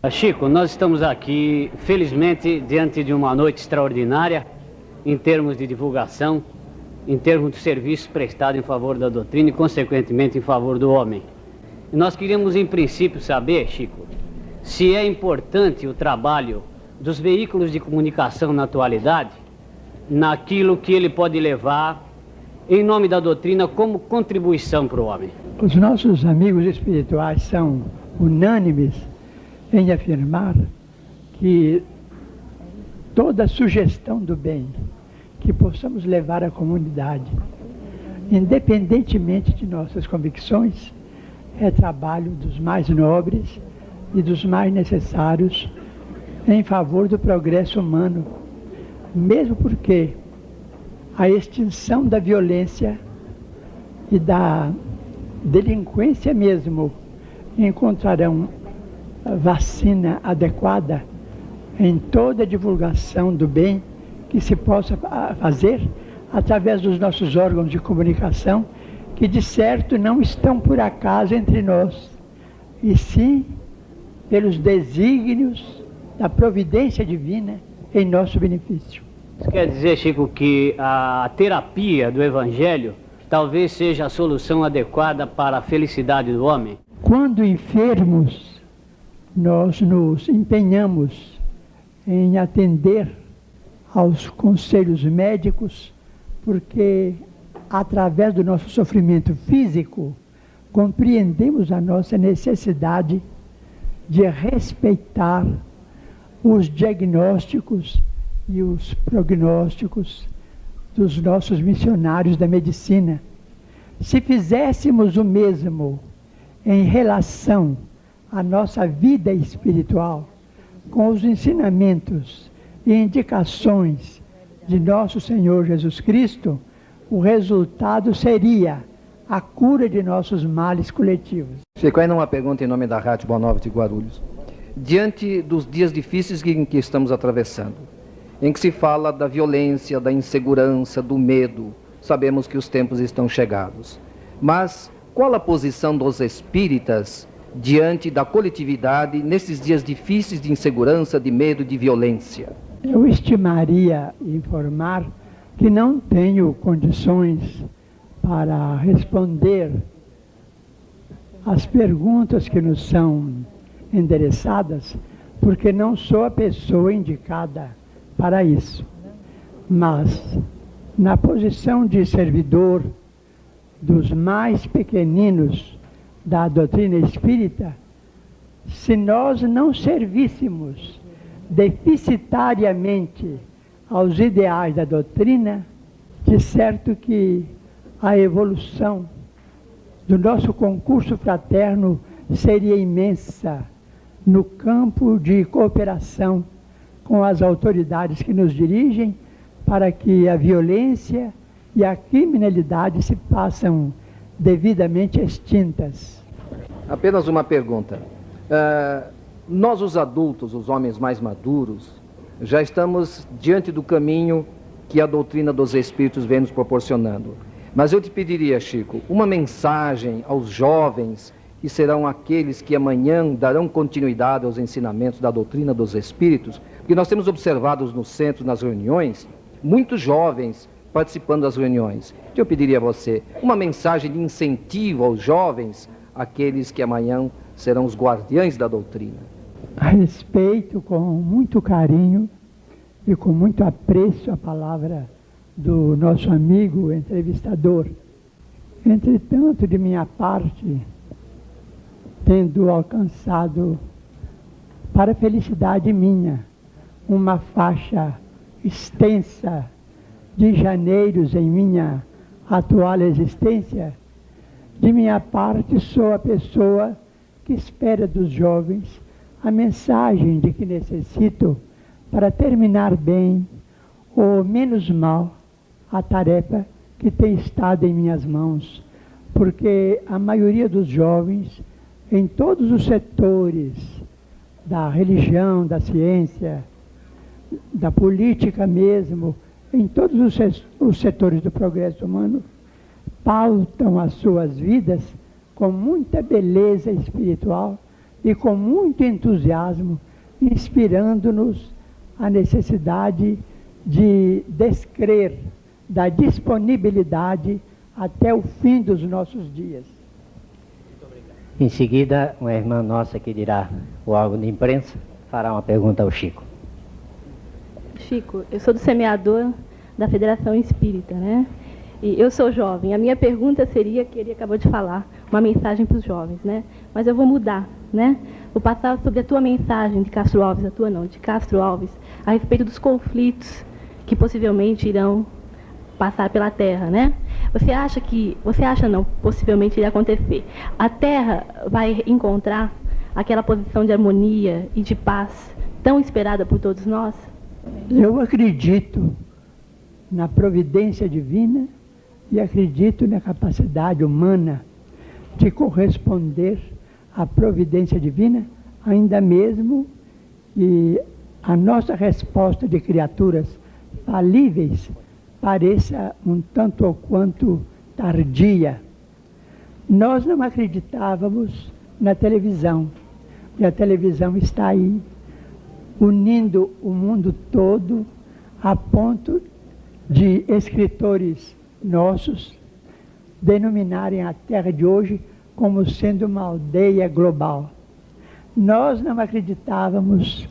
Chico, nós estamos aqui, felizmente, diante de uma noite extraordinária, em termos de divulgação, em termos de serviço prestado em favor da doutrina e, consequentemente, em favor do homem. E nós queríamos, em princípio, saber, Chico, se é importante o trabalho dos veículos de comunicação na atualidade, naquilo que ele pode levar, em nome da doutrina, como contribuição para o homem. Os nossos amigos espirituais são unânimes em afirmar que toda sugestão do bem que possamos levar à comunidade, independentemente de nossas convicções, é trabalho dos mais nobres e dos mais necessários em favor do progresso humano, mesmo porque a extinção da violência e da delinquência mesmo encontrarão vacina adequada em toda a divulgação do bem que se possa fazer através dos nossos órgãos de comunicação, que de certo não estão por acaso entre nós, e sim pelos desígnios da providência divina em nosso benefício. Isso quer dizer, Chico, que a terapia do Evangelho talvez seja a solução adequada para a felicidade do homem? Quando enfermos, nós nos empenhamos em atender aos conselhos médicos, porque através do nosso sofrimento físico compreendemos a nossa necessidade de respeitar os diagnósticos e os prognósticos dos nossos missionários da medicina. Se fizéssemos o mesmo em relação à nossa vida espiritual, com os ensinamentos e indicações de nosso Senhor Jesus Cristo, o resultado seria a cura de nossos males coletivos. Chico, ainda uma pergunta em nome da Rádio Boa Nova de Guarulhos. Diante dos dias difíceis em que estamos atravessando, em que se fala da violência, da insegurança, do medo, sabemos que os tempos estão chegados. Mas qual a posição dos espíritas diante da coletividade nesses dias difíceis de insegurança, de medo, de violência? Eu estimaria informar que não tenho condições para responder as perguntas que nos são endereçadas, porque não sou a pessoa indicada para isso. Mas, na posição de servidor dos mais pequeninos da doutrina espírita, se nós não servíssemos deficitariamente aos ideais da doutrina, de certo que a evolução do nosso concurso fraterno seria imensa no campo de cooperação com as autoridades que nos dirigem, para que a violência e a criminalidade se passam devidamente extintas. Apenas uma pergunta. Nós, os adultos, os homens mais maduros, já estamos diante do caminho que a doutrina dos Espíritos vem nos proporcionando. Mas eu te pediria, Chico, uma mensagem aos jovens, que serão aqueles que amanhã darão continuidade aos ensinamentos da doutrina dos Espíritos, porque nós temos observado nos centros, nas reuniões, muitos jovens participando das reuniões. Eu pediria a você uma mensagem de incentivo aos jovens, aqueles que amanhã serão os guardiães da doutrina. Respeito com muito carinho e com muito apreço a palavra do nosso amigo entrevistador. Entretanto, de minha parte, tendo alcançado, para felicidade minha, uma faixa extensa de janeiros em minha atual existência, de minha parte sou a pessoa que espera dos jovens a mensagem de que necessito para terminar bem ou menos mal a tarefa que tem estado em minhas mãos, porque a maioria dos jovens, em todos os setores da religião, da ciência, da política mesmo, em todos os setores do progresso humano, pautam as suas vidas com muita beleza espiritual e com muito entusiasmo, inspirando-nos a necessidade de descrer da disponibilidade até o fim dos nossos dias. Em seguida, uma irmã nossa que dirá o órgão de imprensa fará uma pergunta ao Chico. Chico, eu sou do semeador da Federação Espírita, né? E eu sou jovem. A minha pergunta seria, que ele acabou de falar, uma mensagem para os jovens, né? Mas eu vou mudar, né? Vou passar sobre a tua mensagem de Castro Alves, a tua não, de Castro Alves, a respeito dos conflitos que possivelmente irão passar pela Terra, né? Possivelmente irá acontecer. A Terra vai encontrar aquela posição de harmonia e de paz tão esperada por todos nós? Eu acredito na providência divina e acredito na capacidade humana de corresponder à providência divina, ainda mesmo que a nossa resposta de criaturas falíveis pareça um tanto ou quanto tardia. Nós não acreditávamos na televisão, e a televisão está aí, unindo o mundo todo, a ponto de escritores nossos denominarem a Terra de hoje como sendo uma aldeia global. Nós não acreditávamos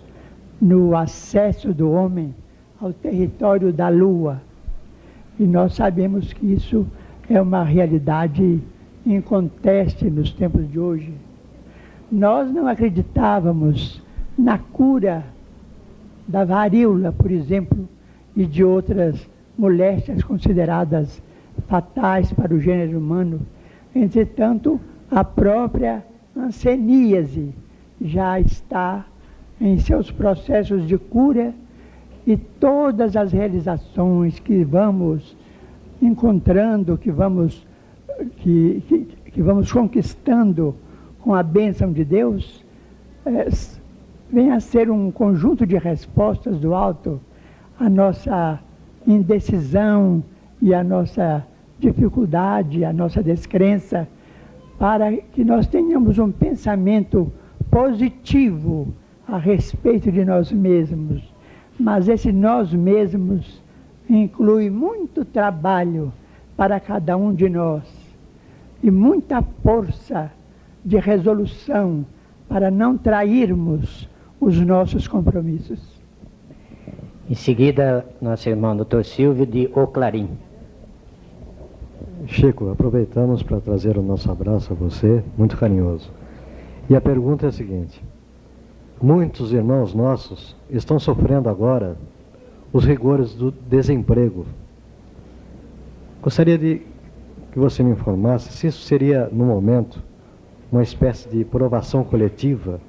no acesso do homem ao território da Lua, e nós sabemos que isso é uma realidade inconteste nos tempos de hoje. Nós não acreditávamos na cura da varíola, por exemplo, e de outras moléstias consideradas fatais para o gênero humano. Entretanto, a própria hanseníase já está em seus processos de cura, e todas as realizações que vamos encontrando, que vamos conquistando com a bênção de Deus, vem a ser um conjunto de respostas do alto à nossa indecisão e à nossa dificuldade, à nossa descrença, para que nós tenhamos um pensamento positivo a respeito de nós mesmos. Mas esse nós mesmos inclui muito trabalho para cada um de nós e muita força de resolução para não trairmos os nossos compromissos. Em seguida, nosso irmão Dr. Silvio de Oclarim. Chico, aproveitamos para trazer o nosso abraço a você, muito carinhoso. E a pergunta é a seguinte: muitos irmãos nossos estão sofrendo agora os rigores do desemprego. Gostaria de que você me informasse se isso seria, no momento, uma espécie de provação coletiva,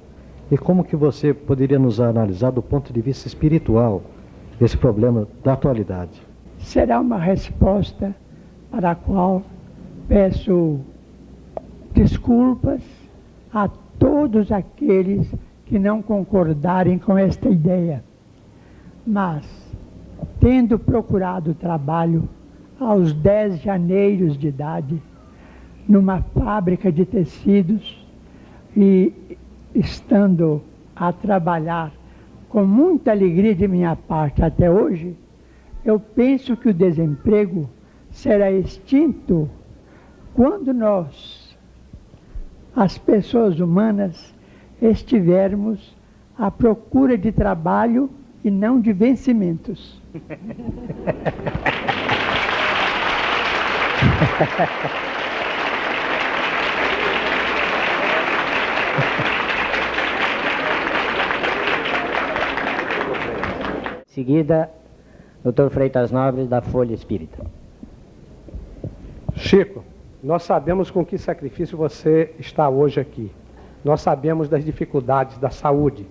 e como que você poderia nos analisar do ponto de vista espiritual esse problema da atualidade. Será uma resposta para a qual peço desculpas a todos aqueles que não concordarem com esta ideia. Mas, tendo procurado trabalho aos 10 janeiros de idade, numa fábrica de tecidos, e estando a trabalhar com muita alegria de minha parte até hoje, eu penso que o desemprego será extinto quando nós, as pessoas humanas, estivermos à procura de trabalho e não de vencimentos. Em seguida, Dr. Freitas Nobre, da Folha Espírita. Chico, nós sabemos com que sacrifício você está hoje aqui. Nós sabemos das dificuldades da saúde.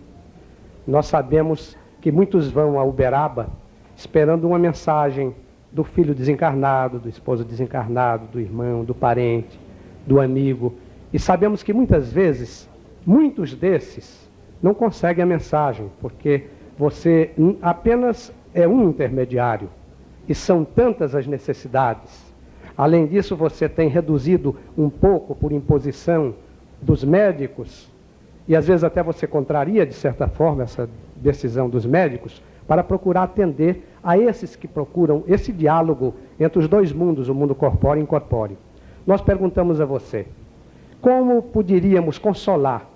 Nós sabemos que muitos vão a Uberaba esperando uma mensagem do filho desencarnado, do esposo desencarnado, do irmão, do parente, do amigo. E sabemos que muitas vezes, muitos desses não conseguem a mensagem, porque você apenas é um intermediário e são tantas as necessidades. Além disso, você tem reduzido um pouco por imposição dos médicos e às vezes até você contraria, de certa forma, essa decisão dos médicos, para procurar atender a esses que procuram esse diálogo entre os dois mundos, o mundo corpóreo e incorpóreo. Nós perguntamos a você, como poderíamos consolar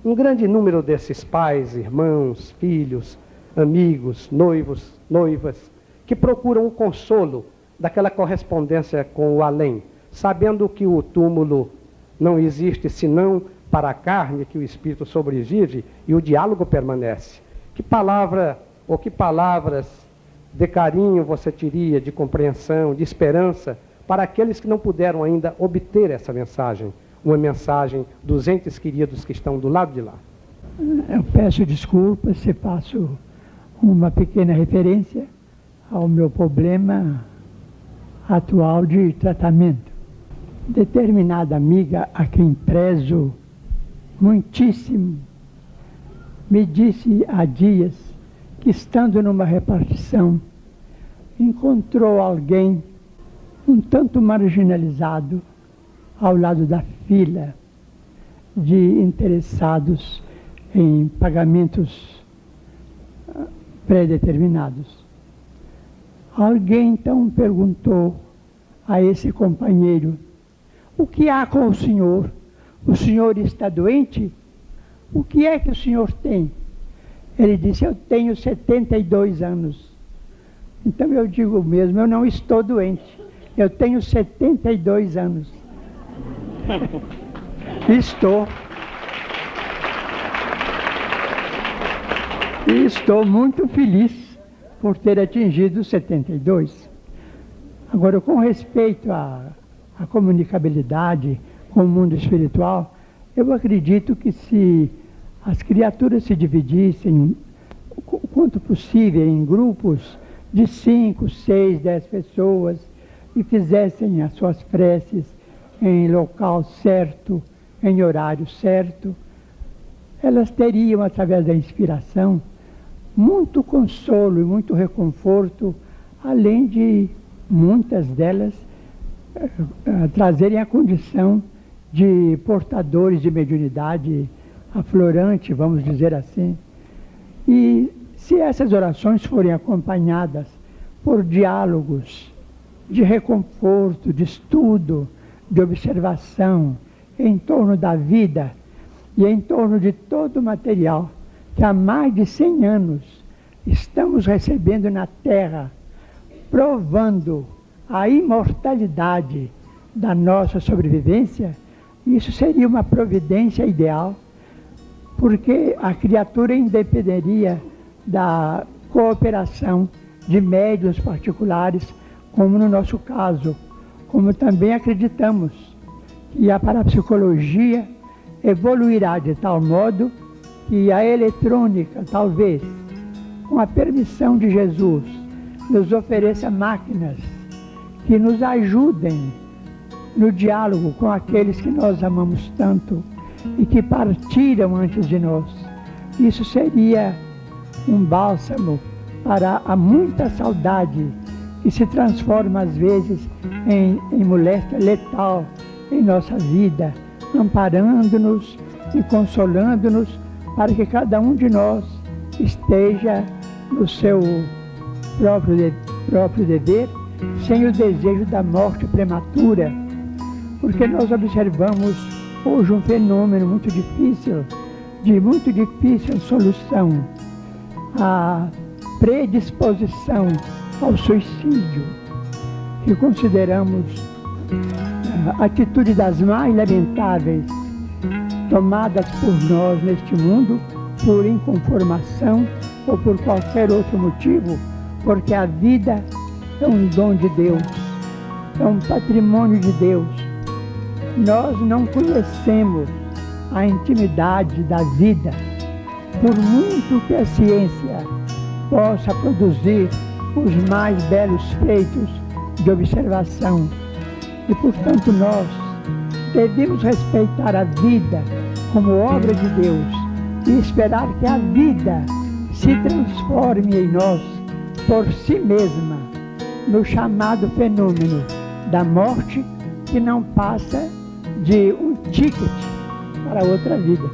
um grande número desses pais, irmãos, filhos, amigos, noivos, noivas, que procuram o consolo daquela correspondência com o além, sabendo que o túmulo não existe senão para a carne, que o espírito sobrevive e o diálogo permanece. Que palavra ou que palavras de carinho você teria, de compreensão, de esperança, para aqueles que não puderam ainda obter essa mensagem, uma mensagem dos entes queridos que estão do lado de lá? Eu peço desculpas se faço uma pequena referência ao meu problema atual de tratamento. Determinada amiga a quem prezo muitíssimo me disse há dias que, estando numa repartição, encontrou alguém um tanto marginalizado ao lado da fila de interessados em pagamentos pré-determinados. Alguém então perguntou a esse companheiro: o que há com o senhor? O senhor está doente? O que é que o senhor tem? Ele disse: eu tenho 72 anos. Então eu digo mesmo, eu não estou doente. Eu tenho 72 anos. Estou. E estou muito feliz por ter atingido os 72. Agora, com respeito à comunicabilidade com o mundo espiritual, eu acredito que se as criaturas se dividissem, o quanto possível, em grupos de 5, 6, 10 pessoas e fizessem as suas preces em local certo, em horário certo, elas teriam, através da inspiração, muito consolo e muito reconforto, além de muitas delas trazerem a condição de portadores de mediunidade aflorante, vamos dizer assim. E se essas orações forem acompanhadas por diálogos de reconforto, de estudo, de observação em torno da vida e em torno de todo o material que há mais de 100 anos estamos recebendo na Terra, provando a imortalidade da nossa sobrevivência, isso seria uma providência ideal, porque a criatura independeria da cooperação de médiuns particulares, como no nosso caso, como também acreditamos que a parapsicologia evoluirá de tal modo que a eletrônica, talvez, com a permissão de Jesus, nos ofereça máquinas que nos ajudem no diálogo com aqueles que nós amamos tanto e que partiram antes de nós. Isso seria um bálsamo para a muita saudade que se transforma às vezes em moléstia letal em nossa vida, amparando-nos e consolando-nos para que cada um de nós esteja no seu próprio dever, sem o desejo da morte prematura, porque nós observamos hoje um fenômeno muito difícil, de muito difícil solução, a predisposição ao suicídio, que consideramos a atitude das mais lamentáveis tomadas por nós neste mundo, por inconformação ou por qualquer outro motivo, porque a vida é um dom de Deus, é um patrimônio de Deus. Nós não conhecemos a intimidade da vida, por muito que a ciência possa produzir os mais belos feitos de observação. E, portanto, nós devemos respeitar a vida como obra de Deus e esperar que a vida se transforme em nós por si mesma no chamado fenômeno da morte, que não passa de um ticket para outra vida.